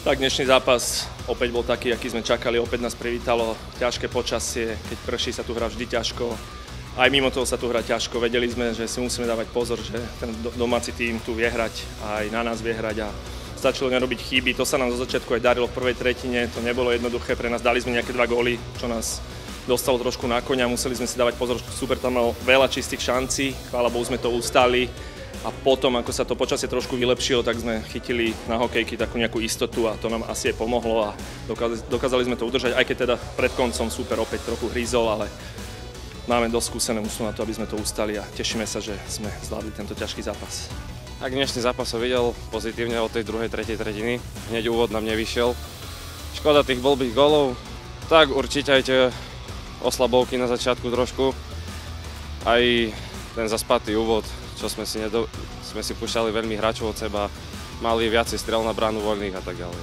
Tak dnešný zápas opäť bol taký, aký sme čakali. Opäť nás privítalo ťažké počasie, keď prší sa tu hrá vždy ťažko. Aj mimo toho sa tu hrá ťažko. Vedeli sme, že si musíme dávať pozor, že ten domáci tím tu vie hrať a aj na nás vie hrať a stačilo nerobiť chyby. To sa nám zo začiatku aj darilo v prvej tretine. To nebolo jednoduché pre nás. Dali sme nejaké 2 góly, čo nás dostalo trošku na koňa. Museli sme si dávať pozor. Super tam mal veľa čistých šancí. Chvála Bohu sme to ustali. A potom, ako sa to počasie trošku vylepšilo, tak sme chytili na hokejky takú nejakú istotu a to nám asi aj pomohlo a dokázali sme to udržať, aj keď teda pred koncom super opäť trochu hryzol, ale máme dosť skúsené mužstvo na to, aby sme to ustali a tešíme sa, že sme zvládli tento ťažký zápas. Tak dnešný zápas som videl pozitívne od tej druhej, tretej tretiny. Hneď úvod nám nevyšiel. Škoda tých blbých golov. Tak určite aj tie oslabovky na začiatku trošku. Aj ten zaspatý úvod, čo sme si púšťali veľmi hráčov od seba, mali viacej strel na bránu voľných a tak ďalej.